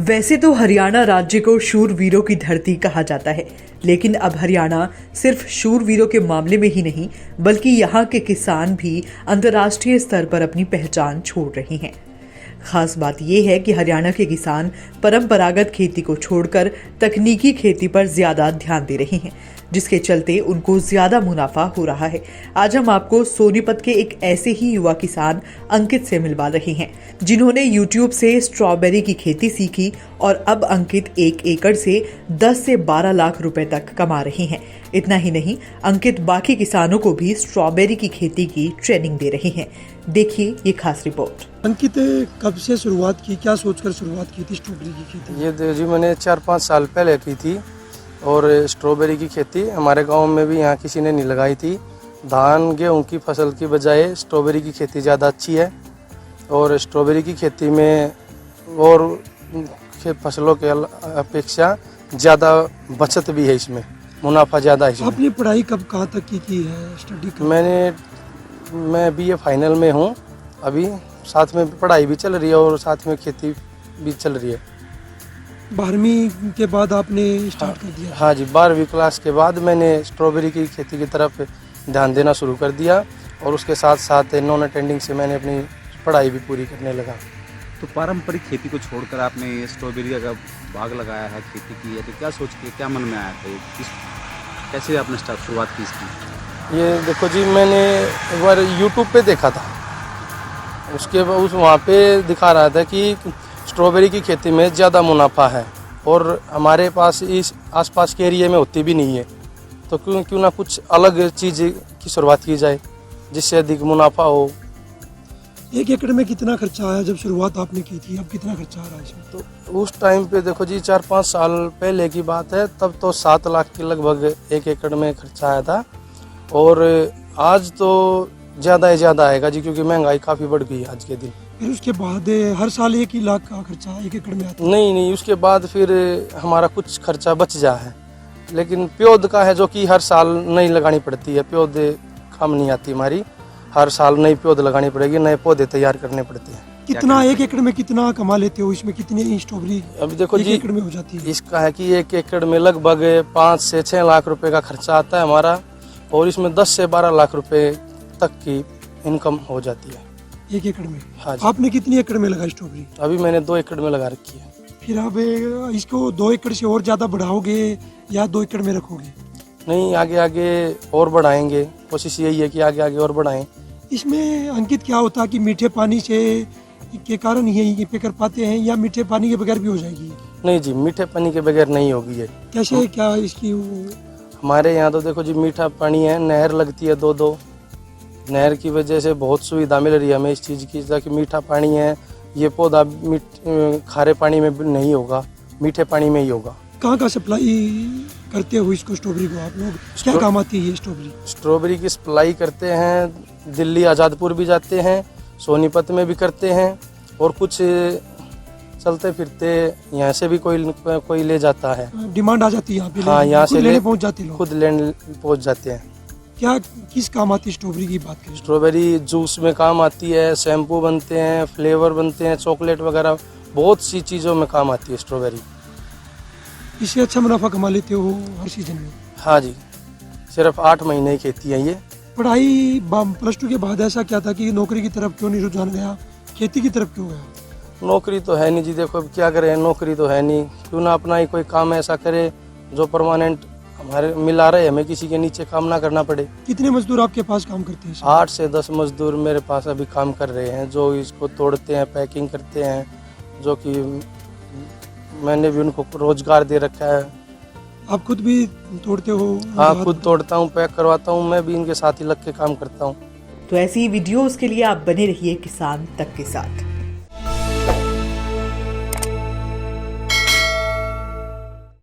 वैसे तो हरियाणा राज्य को शूरवीरों की धरती कहा जाता है, लेकिन अब हरियाणा सिर्फ शूरवीरों के मामले में ही नहीं बल्कि यहाँ के किसान भी अंतर्राष्ट्रीय स्तर पर अपनी पहचान छोड़ रहे हैं। खास बात यह है कि हरियाणा के किसान परंपरागत खेती को छोड़कर तकनीकी खेती पर ज्यादा ध्यान दे रहे हैं, जिसके चलते उनको ज्यादा मुनाफा हो रहा है। आज हम आपको सोनीपत के एक ऐसे ही युवा किसान अंकित से मिलवा रहे हैं, जिन्होंने YouTube से स्ट्रॉबेरी की खेती सीखी और अब अंकित 1 एकड़ से 10 से 12 लाख रुपए तक कमा रहे हैं। इतना ही नहीं, अंकित बाकी किसानों को भी स्ट्रॉबेरी की खेती की ट्रेनिंग दे रहे हैं। देखिए ये खास रिपोर्ट। अंकित कब से शुरुआत की, क्या सोचकर शुरुआत की थी स्ट्रॉबेरी की खेती? ये जी मैंने 4-5 साल पहले की थी और स्ट्रॉबेरी की खेती हमारे गांव में भी यहाँ किसी ने नहीं लगाई थी। धान गेहूँ की फसल की बजाय स्ट्रॉबेरी की खेती ज़्यादा अच्छी है और स्ट्रॉबेरी की खेती में और फसलों के अपेक्षा ज़्यादा बचत भी है, इसमें मुनाफा ज़्यादा है इसमें। आपने पढ़ाई कब कहाँ तक की है, स्टडी? मैं BA फाइनल में हूँ अभी, साथ में पढ़ाई भी चल रही है और साथ में खेती भी चल रही है। 12वीं के बाद आपने स्टार्ट कर दिया? हाँ जी, 12वीं क्लास के बाद मैंने स्ट्रॉबेरी की खेती की तरफ ध्यान देना शुरू कर दिया और उसके साथ साथ नॉन अटेंडिंग से मैंने अपनी पढ़ाई भी पूरी करने लगा। तो पारंपरिक खेती को छोड़कर आपने ये स्ट्रॉबेरी का बाग लगाया है, खेती की है, तो क्या सोच के क्या मन में आया था, कैसे आपने शुरुआत की इसकी? ये देखो जी, मैंने एक बार YouTube पे देखा था, उसके बाद वहाँ पे दिखा रहा था कि स्ट्रॉबेरी की खेती में ज़्यादा मुनाफा है और हमारे पास इस आसपास के एरिया में होती भी नहीं है, तो क्यों ना कुछ अलग चीज़ की शुरुआत की जाए जिससे अधिक मुनाफा हो। 1 एकड़ में कितना खर्चा आया जब शुरुआत आपने की थी? अब कितना खर्चा आ रहा है इसमें? तो उस टाइम पे देखो जी, 4-5 साल पहले की बात है, तब तो 7 लाख के लगभग 1 एकड़ में खर्चा आया था और आज तो ज़्यादा ही ज़्यादा आएगा जी, क्योंकि महंगाई काफ़ी बढ़ गई है आज के दिन। फिर उसके बाद हर साल 1 ही लाख का खर्चा 1 एकड़ में आता है? नहीं, उसके बाद फिर हमारा कुछ खर्चा बच जा है, लेकिन प्योद का है जो कि हर साल नई लगानी पड़ती है। प्योद काम नहीं आती हमारी, हर साल नई प्योद लगानी पड़ेगी, नए पौधे तैयार करने पड़ते हैं। कितना 1 एकड़ में कितना कमा लेते हो? इसमें कितनी स्ट्रॉबेरी अभी देखो जी, 1 एकड़ में हो जाती है? इसका है कि 1 एकड़ में लगभग 5 से 6 लाख रुपए का खर्चा आता है हमारा और इसमें 10 से 12 लाख रुपए तक की इनकम हो जाती है 1 एकड़ में। हाँ जी। आपने कितनी एकड़ में लगाई स्ट्रॉबेरी? अभी मैंने 2 एकड़ में लगा रखी है। फिर आप इसको 2 एकड़ से और ज़्यादा बढ़ाओगे या 2 एकड़ में रखोगे? नहीं, आगे और बढ़ाएंगे, कोशिश यही है कि आगे और बढ़ाएं। इसमें अंकित क्या होता है कि मीठे पानी से के कारण ये पे कर पाते हैं या मीठे पानी के बगैर भी हो जाएगी? नहीं जी, मीठे पानी के बगैर नहीं होगी ये। कैसे, क्या इसकी हमारे यहाँ तो देखो जी, मीठा पानी है, नहर लगती है 2-2, नहर की वजह से बहुत सुविधा मिल रही है हमें इस चीज़ की, ताकि मीठा पानी है, ये पौधा खारे पानी में नहीं होगा, मीठे पानी में ही होगा। कहाँ का सप्लाई करते हो इसको, स्ट्रॉबेरी को आप लोग? क्या काम आती है ये स्ट्रॉबेरी? स्ट्रॉबेरी की सप्लाई करते हैं, दिल्ली आज़ादपुर भी जाते हैं, सोनीपत में भी करते हैं और कुछ चलते फिरते यहाँ से भी कोई ले जाता है। डिमांड आ जाती है यहाँ पे? हाँ, यहाँ से लेने पहुँच जाते हैं, खुद लेने पहुँच जाते हैं। क्या किस काम आती है स्ट्रॉबेरी की बात करें? स्ट्रॉबेरी जूस में काम आती है, शैम्पू बनते हैं, फ्लेवर बनते हैं, चॉकलेट वगैरह बहुत सी चीज़ों में काम आती है स्ट्रॉबेरी। इससे अच्छा मुनाफा कमा लेते हो हर सीजन में? हाँ जी, सिर्फ 8 महीने की खेती है ये। पढ़ाई +2 के बाद ऐसा क्या था कि नौकरी की तरफ क्यों नहीं रुझान गया, खेती की तरफ क्यों गया? नौकरी तो है नहीं जी, देखो अब क्या करें, नौकरी तो है नहीं, क्यों ना अपना ही कोई काम ऐसा करे जो परमानेंट हमारे मिला रहे, हमें किसी के नीचे काम ना करना पड़े। कितने मजदूर आपके पास काम करते हैं? 8 से 10 मजदूर मेरे पास अभी काम कर रहे हैं, जो इसको तोड़ते हैं, पैकिंग करते हैं, जो कि मैंने भी उनको रोजगार दे रखा है। आप खुद भी तोड़ते हो? हाँ, खुद तोड़ता हूँ, पैक करवाता हूँ, मैं भी इनके साथ ही लग के काम करता हूँ। तो ऐसी वीडियोस के लिए आप बने रहिए किसान तक के साथ।